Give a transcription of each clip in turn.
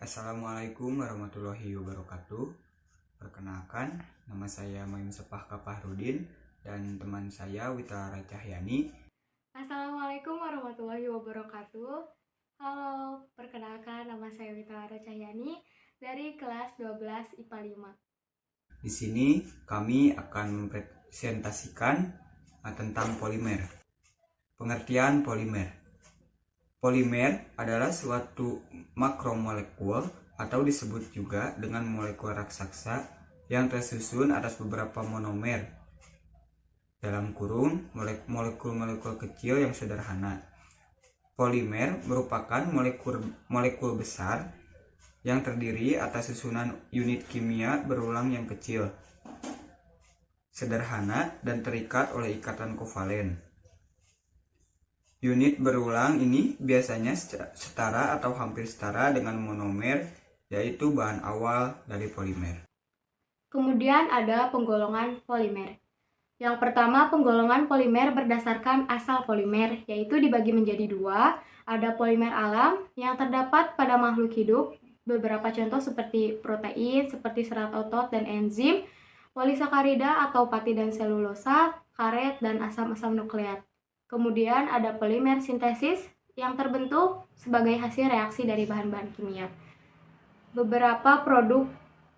Assalamualaikum warahmatullahi wabarakatuh. Perkenalkan, nama saya Mayum Sepah Kapahrudin dan teman saya Witara Cahyani. Assalamualaikum warahmatullahi wabarakatuh. Halo, perkenalkan nama saya Witara Cahyani dari kelas 12 IPA 5. Di sini kami akan mempresentasikan tentang polimer. Pengertian polimer. Polimer adalah suatu makromolekul atau disebut juga dengan molekul raksasa yang tersusun atas beberapa monomer. Dalam kurung, molekul-molekul kecil yang sederhana. Polimer merupakan molekul besar yang terdiri atas susunan unit kimia berulang yang kecil, sederhana, dan terikat oleh ikatan kovalen. Unit berulang ini biasanya setara atau hampir setara dengan monomer, yaitu bahan awal dari polimer. Kemudian ada penggolongan polimer. Yang pertama, penggolongan polimer berdasarkan asal polimer, yaitu dibagi menjadi dua. Ada polimer alam yang terdapat pada makhluk hidup, beberapa contoh seperti protein, seperti serat otot dan enzim, polisakarida atau pati dan selulosa, karet, dan asam-asam nukleat. Kemudian ada polimer sintesis yang terbentuk sebagai hasil reaksi dari bahan-bahan kimia. Beberapa produk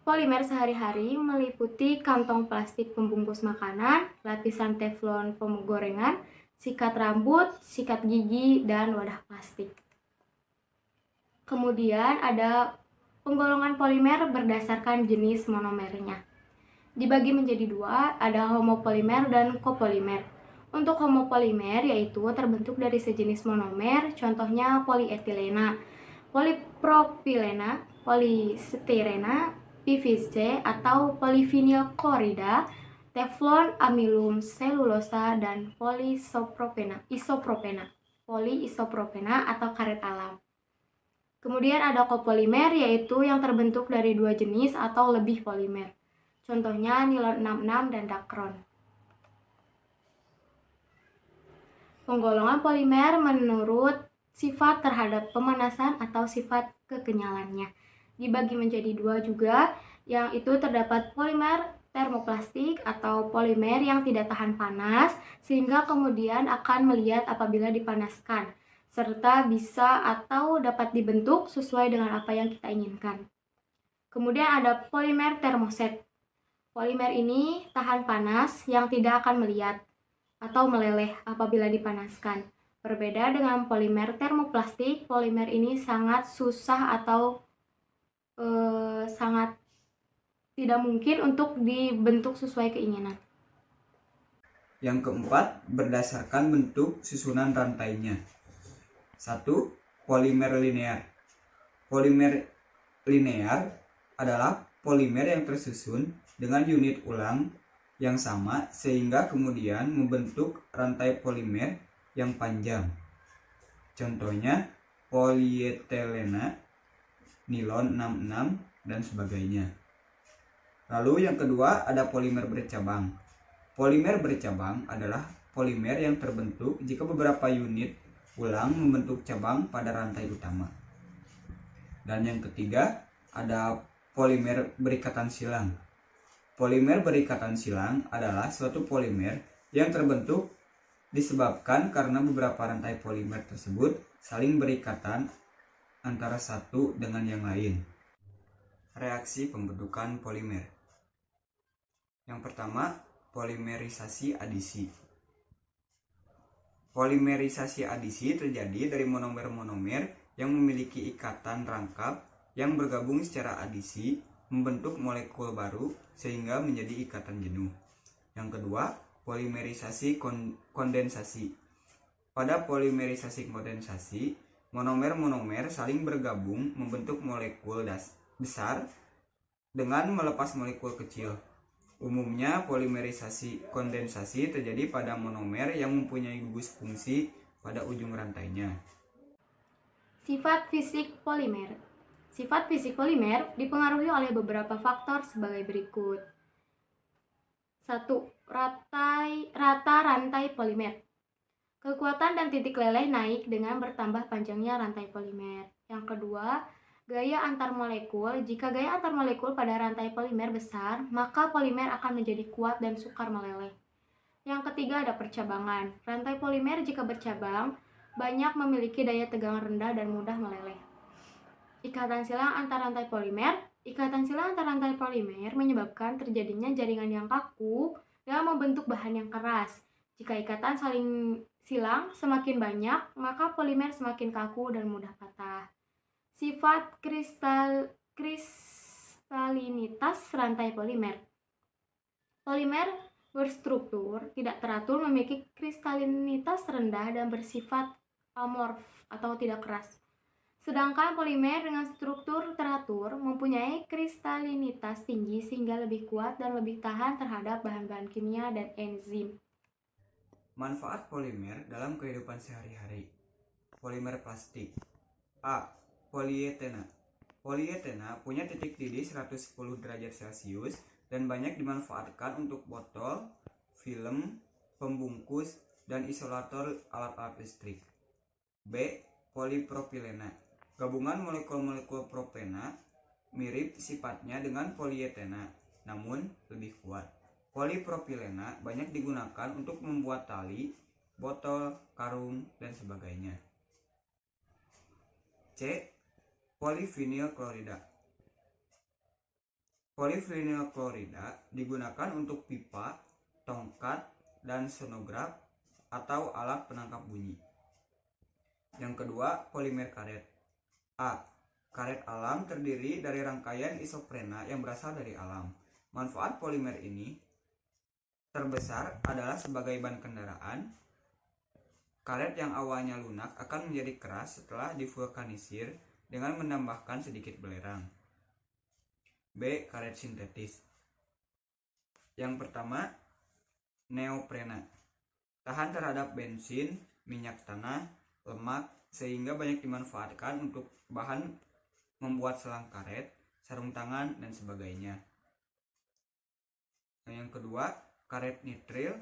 polimer sehari-hari meliputi kantong plastik pembungkus makanan, lapisan teflon penggorengan, sikat rambut, sikat gigi, dan wadah plastik. Kemudian ada penggolongan polimer berdasarkan jenis monomernya. Dibagi menjadi dua, ada homopolimer dan copolimer. Untuk homopolimer yaitu terbentuk dari sejenis monomer, contohnya polietilena, polipropilena, polistirena, PVC atau polivinyl klorida, teflon, amilum, selulosa, dan poliisopropena atau karet alam. Kemudian ada copolimer yaitu yang terbentuk dari dua jenis atau lebih polimer. Contohnya nilon 66 dan dakron. Penggolongan polimer menurut sifat terhadap pemanasan atau sifat kekenyalannya. Dibagi menjadi dua juga, yang itu terdapat polimer termoplastik atau polimer yang tidak tahan panas, sehingga kemudian akan meliat apabila dipanaskan, serta bisa atau dapat dibentuk sesuai dengan apa yang kita inginkan. Kemudian ada polimer termoset. Polimer ini tahan panas yang tidak akan meliat atau meleleh apabila dipanaskan. Berbeda dengan polimer termoplastik, polimer ini sangat susah atau sangat tidak mungkin untuk dibentuk sesuai keinginan. Yang keempat, berdasarkan bentuk susunan rantainya. 1. Polimer linear. Polimer linear adalah polimer yang tersusun dengan unit ulang yang sama sehingga kemudian membentuk rantai polimer yang panjang. Contohnya polietilena, nilon 66, dan sebagainya. Lalu yang kedua ada polimer bercabang. Polimer bercabang adalah polimer yang terbentuk jika beberapa unit ulang membentuk cabang pada rantai utama. Dan yang ketiga ada polimer berikatan silang. Polimer berikatan silang adalah suatu polimer yang terbentuk disebabkan karena beberapa rantai polimer tersebut saling berikatan antara satu dengan yang lain. Reaksi pembentukan polimer. Yang pertama, polimerisasi adisi. Polimerisasi adisi terjadi dari monomer-monomer yang memiliki ikatan rangkap yang bergabung secara adisi membentuk molekul baru sehingga menjadi ikatan jenuh. Yang kedua, polimerisasi kondensasi. Pada polimerisasi kondensasi, monomer-monomer saling bergabung membentuk molekul besar dengan melepas molekul kecil. Umumnya polimerisasi kondensasi terjadi pada monomer yang mempunyai gugus fungsi pada ujung rantainya. Sifat fisik polimer. Sifat fisik polimer dipengaruhi oleh beberapa faktor sebagai berikut. 1. Rata rantai polimer. Kekuatan dan titik leleh naik dengan bertambah panjangnya rantai polimer. Yang kedua, Gaya antar molekul. Jika gaya antar molekul pada rantai polimer besar, maka polimer akan menjadi kuat dan sukar meleleh. Yang ketiga ada percabangan. Rantai polimer jika bercabang, banyak memiliki daya tegang rendah dan mudah meleleh. Ikatan silang antar rantai polimer. Ikatan silang antar rantai polimer menyebabkan terjadinya jaringan yang kaku yang membentuk bahan yang keras. Jika ikatan saling silang semakin banyak, maka polimer semakin kaku dan mudah patah. Sifat kristalinitas rantai polimer. Polimer berstruktur tidak teratur, memiliki kristalinitas rendah dan bersifat amorf atau tidak keras. Sedangkan polimer dengan struktur teratur mempunyai kristalinitas tinggi sehingga lebih kuat dan lebih tahan terhadap bahan-bahan kimia dan enzim. Manfaat polimer dalam kehidupan sehari-hari. Polimer plastik. A. Polietena. Polietena punya titik didih 110 derajat Celcius dan banyak dimanfaatkan untuk botol, film, pembungkus, dan isolator alat-alat listrik. B. Polipropilena. Gabungan molekul-molekul propena mirip sifatnya dengan polietena, namun lebih kuat. Polipropilena banyak digunakan untuk membuat tali, botol, karung, dan sebagainya. C. Polyvinyl klorida. Polyvinyl klorida digunakan untuk pipa, tongkat, dan sonograf atau alat penangkap bunyi. Yang kedua, polimer karet. A. Karet alam terdiri dari rangkaian isoprena yang berasal dari alam. Manfaat polimer ini terbesar adalah sebagai ban kendaraan. Karet yang awalnya lunak akan menjadi keras setelah divulkanisir dengan menambahkan sedikit belerang. B. Karet sintetis. Yang pertama, neoprena. Tahan terhadap bensin, minyak tanah, lemak, sehingga banyak dimanfaatkan untuk bahan membuat selang karet, sarung tangan, dan sebagainya. Yang kedua, karet nitril.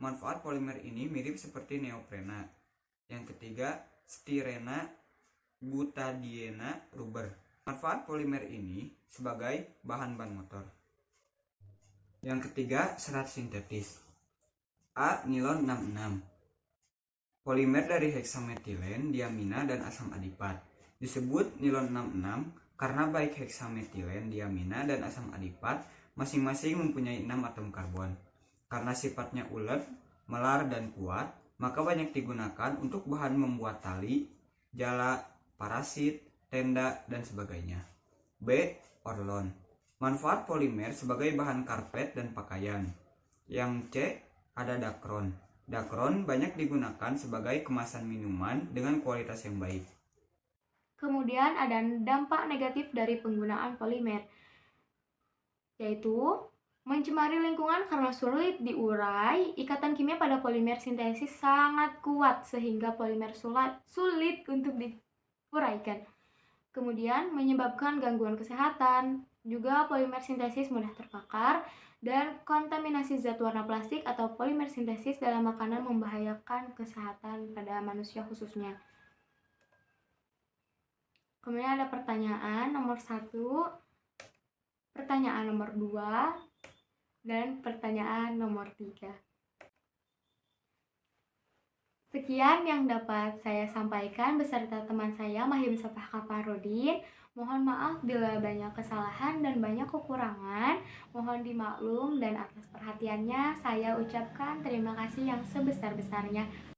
Manfaat polimer ini mirip seperti neoprena. Yang ketiga, stirena butadiena rubber. Manfaat polimer ini sebagai bahan ban motor. Yang ketiga, serat sintetis. A. Nilon 66. Polimer dari heksametilen, diamina, dan asam adipat. Disebut nilon 66 karena baik heksametilen, diamina, dan asam adipat masing-masing mempunyai 6 atom karbon. Karena sifatnya ulet, melar, dan kuat, maka banyak digunakan untuk bahan membuat tali, jala, parasit, tenda, dan sebagainya. B. Orlon. Manfaat polimer sebagai bahan karpet dan pakaian. Yang C. Ada dakron. Dakron banyak digunakan sebagai kemasan minuman dengan kualitas yang baik. Kemudian ada dampak negatif dari penggunaan polimer, yaitu mencemari lingkungan karena sulit diurai. Ikatan kimia pada polimer sintesis sangat kuat sehingga polimer sulit untuk diuraikan. Kemudian menyebabkan gangguan kesehatan. Juga polimer sintesis mudah terbakar dan kontaminasi zat warna plastik atau polimer sintesis dalam makanan membahayakan kesehatan pada manusia khususnya. Kemudian ada pertanyaan nomor 1, pertanyaan nomor 2, dan pertanyaan nomor 3. Sekian yang dapat saya sampaikan beserta teman saya Mahim Safah Kafarudin. Mohon maaf bila banyak kesalahan dan banyak kekurangan. Mohon dimaklum dan atas perhatiannya saya ucapkan terima kasih yang sebesar-besarnya.